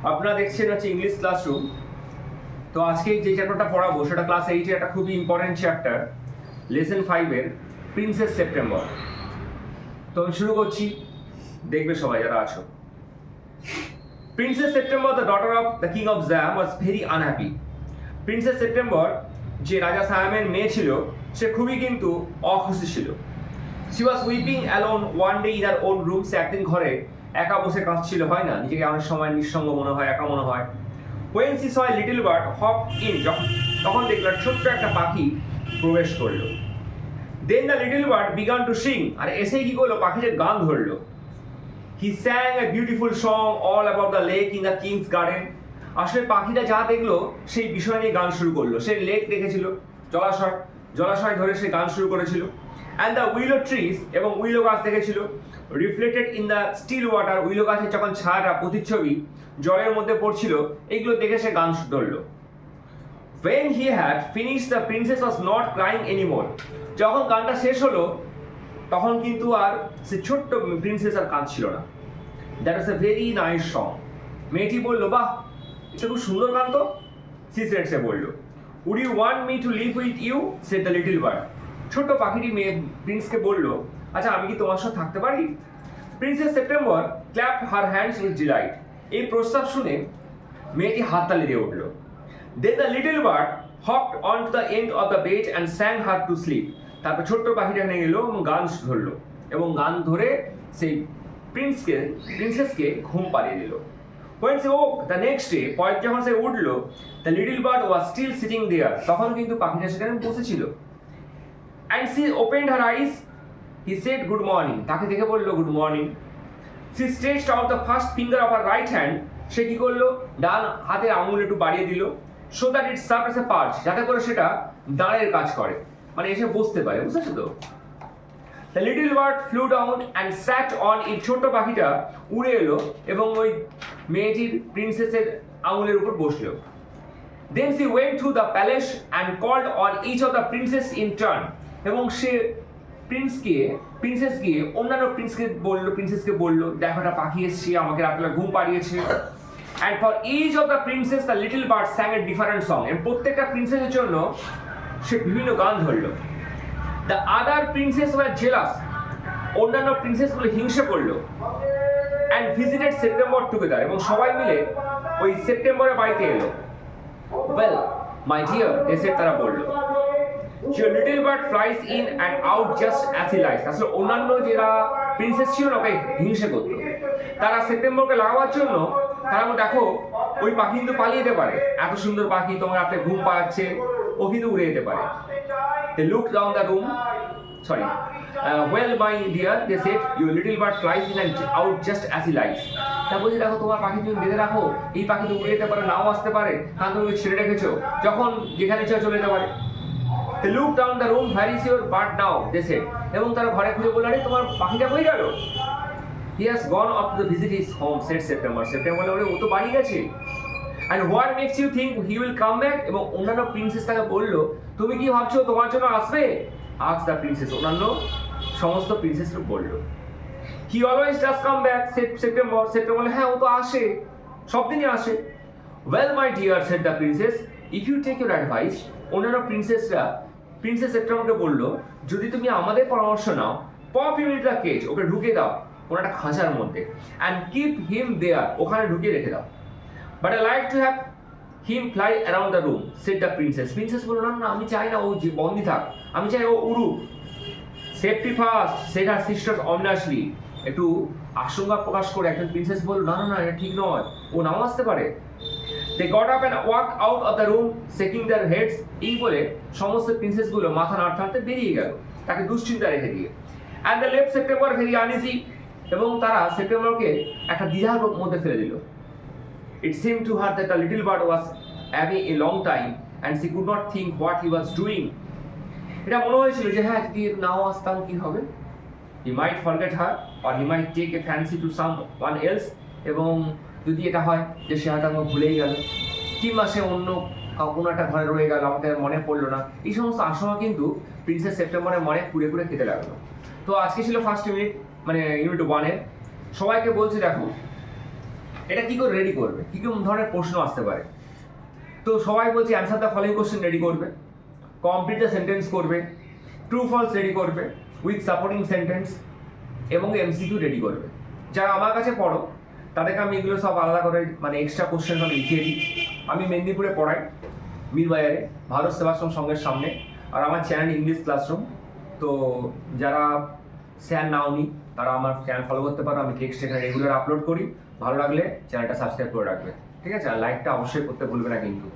আপনারা দেখছেন হচ্ছে ইংলিশ ক্লাসরুম। তো আজকে যে চ্যাপ্টারটা পড়াবো সেটা ক্লাস 8 এর একটা খুবই ইম্পর্টেন্ট চ্যাপ্টার, লেসন 5 এর প্রিন্সেস সেপ্টেম্বর। তো আমি শুরু করছি, দেখবে সবাই যারা আছো। Princess September, the daughter of the king of jam, was very unhappy. Princess September যে রাজা সায়ামের মেয়ে ছিল, সে খুবই কিন্তু অখুশি ছিল। She was weeping alone one day in her own room. সে একদিন ঘরে একা বসে কাঁদছিল, হয় না, নিজেকে অনেক সময় নিঃসঙ্গ মনে হয়, একা মনে হয়। When she saw a little bird hop in, তখন দেখলো ছোট্ট একটা পাখি প্রবেশ করলো। Then the little bird began to sing, আর এসেই কি করলো, পাখিটার গান ধরলো। He sang a beautiful song all about the lake in the king's garden. আসলে পাখিটা যা দেখলো সেই বিষয় নিয়ে গান শুরু করলো। সে লেক দেখেছিল, জলাশয় ধরে সে গান শুরু করেছিল। And the willow trees, এবং উইলো গাছ দেখেছিল। Reflected in the still water, উইলো গাছের যখন ছায়াটা প্রতিচ্ছবি জলের মধ্যে পড়ছিল, এগুলো দেখে সে গান ধরলো। When he had finished, the princess was not crying anymore. যখন গানটা শেষ হলো তখন কিন্তু আর সে ছোট্ট প্রিন্সেস আর কাঁদছিল না। That is a very nice song. মেয়েটি বলল, বাহ, এটা খুব সুন্দর গান তো। সি সেড, সে বলল, would you want me to live with you, said the little bird. ছোট্ট পাখিটি মেয়ে প্রিন্সকে বলল, আচ্ছা আমি কি তোমার সাথে থাকতে পারি? Princess September clapped her hands with delight. এই প্রস্তাব শুনে মেয়েটি হাততালি দিয়ে উঠল। Then the little bird hopped on to the end of the bed and sang her to sleep. তারপর ছোট্ট পাখিটা এখানে গেল এবং গান ধরলো, এবং গান ধরে সেই প্রিন্সেসকে ঘুম পাড়িয়ে দিল। When she woke the next day, পরের যখন সে উঠলো, the little bird was still sitting there. তখন কিন্তু পাখিটা সেখানে বসেছিল। And she opened her eyes. He said good morning. তাকে দেখে বলল good morning. She stretched out the first finger of her right hand. সে কি করলো, ডান হাতের আঙুল একটু বাড়িয়ে দিল। So that it served as a perch, যাতে করে সেটা দাঁড়ের কাজ করে, মানে এসে বসতে পারে, বুঝেছো তো? The little bird flew down and sat on it. ছোট্ট পাখিটা উড়ে এলো এবং ওই মেয়েটির প্রিন্সেসের আঙুলের উপর বসলো। Then she went to the palace and called on each of the princess in turn. এবং সে প্রিন্সেস গিয়ে অন্যান্য প্রিন্সেসকে বলল, দেখো একটা পাখি এসেছে, আমাকে রাত্রে ঘুম পাড়িয়েছে। And for each of the princess the little bird sang a different song. এবং প্রত্যেকটা প্রিন্সেসের জন্য সে বিভিন্ন গান ধরলো। The other princess were jealous. অন্যান্য প্রিন্সেসগুলো হিংসা করলো। And visited September together. এবং সবাই মিলে ওই সেপ্টেম্বরের বাড়িতে এলো। Well, my dear, they said, তারা বলল, your little bird flies in and out just as he likes. আসলে অন্যান্য যারা প্রিন্সেস ছিল না, ওকে হিংসা করতো। তারা সেপ্টেম্বরকে লাগাবার জন্য তারা দেখো ওই পাখি কিন্তু পালিয়ে যেতে পারে, এত সুন্দর পাখি তোমার রাতে ঘুম পাড়াচ্ছে, ও কিন্তু উড়ে যেতে পারে। They looked down the room. Well, my dear, they said, your little bird flies in and out just as he likes. তা বলছি, দেখো তোমার পাখি তুমি বেঁধে রাখো, এই পাখি তো উড়ে যেতে পারে, নাও আসতে পারে, কারণ তুমি ছেড়ে রেখেছো, যখন যেখানে ইচ্ছা চলে যেতে পারে। They looked down the room. Where is your bird now? They said. এবং তারা ঘরে খুঁজে বলল, আরে তোমার পাখিটা কই গেল? He has gone up to visit his home, said September. September বলে, ও তো বাড়ি গেছে। And what makes you think he will come back? এবং অন্যান্য প্রিন্সেস তাকে বলল, তুমি কি ভাবছো তোমার জন্য আসবে? Asked the princess. অন্যান্য সমস্ত প্রিন্সেসরা বলল, he always does come back, said September. September বলে, হ্যাঁ ও তো আসে, সব দিনই আসে। Well, my dear, said the princess, if you take your advice. অন্যান্য প্রিন্সেস সেপ্টেম্বরকে বলল, যদি তুমি আমাদের পরামর্শ নাও, pop him in the cage, ওকে ঢুকে দাও কোনো একটা খাঁচার মধ্যে, অ্যান্ড কিপ হিম দেয়ার, ওখানে ঢুকিয়ে রেখে দাও। But I like to have him fly around the room, said the princess. Princess বলল, না আমি চাই না ও যে বন্দি থাক, আমি চাই ও উড়ুক। সেফটি ফার্স্ট, সেড হার সিস্টার্স অমনাসলি। একটু আশঙ্কা প্রকাশ করে একজন প্রিন্সেস বলল, না এটা ঠিক নয়, ও নাও আসতে পারে। They got up and walked out of the room, shaking their heads. এই বলে সমস্ত প্রিন্সেসগুলো মাথা নাড়তে বেরিয়ে গেল, তাকে দুশ্চিন্তা রেখে দিয়ে। And they left September very uneasy. এবং তারা সেপ্টেম্বরকে একটা দ্বিধার মধ্যে ফেলে দিল। It seemed to her that the little bird was away a long time and she could not think what he was doing. এটা মনে হয়েছিল যে হ্যাঁ, যদি নাও আসতাম কি হবে? He might forget her or he might take a fancy to someone else. এবং যদি এটা হয় যে সে হয়তো আমাকে ভুলেই গেল, কিংবা সে অন্য কোনো একটা ঘরে রয়ে গেল, আমাকে মনে পড়লো না, এই সমস্ত আশঙ্কা কিন্তু প্রিন্সেস সেপ্টেম্বরের মনে কুড়ে খেতে লাগলো। তো আজকে ছিল ফার্স্ট ইউনিট, মানে ইউনিট 1 এর। সবাইকে বলছি, দেখো এটা কি করে রেডি করবে, কি কোন ধরনের প্রশ্ন আসতে পারে। তো সবাই বলছে answer the following question ready করবে, কমপ্লিট দ্য সেন্টেন্স করবে, ট্রু ফলস রেডি করবে উইথ সাপোর্টিং সেন্টেন্স এবং এমসিকিউ রেডি করবে। যারা আমার কাছে পড়ো তাদেরকে আমি এগুলো সব আলাদা করে মানে এক্সট্রা কোশ্চেন আমি লিখিয়ে দিই। আমি মেদিনীপুরে পড়াই, মিরবাজারে, ভারত সেবাশ্রম সঙ্গের সামনে। আর আমার চ্যানেল ইংলিশ ক্লাসরুম। তো যারা স্যার নাওনি তারা আমার চ্যানেল ফলো করতে পারো। আমি টেক্সট এখানে রেগুলার আপলোড করি। ভালো লাগলে চ্যানেলটা সাবস্ক্রাইব করে রাখবে, ঠিক আছে? আর লাইকটা অবশ্যই করতে ভুলবে না কিন্তু।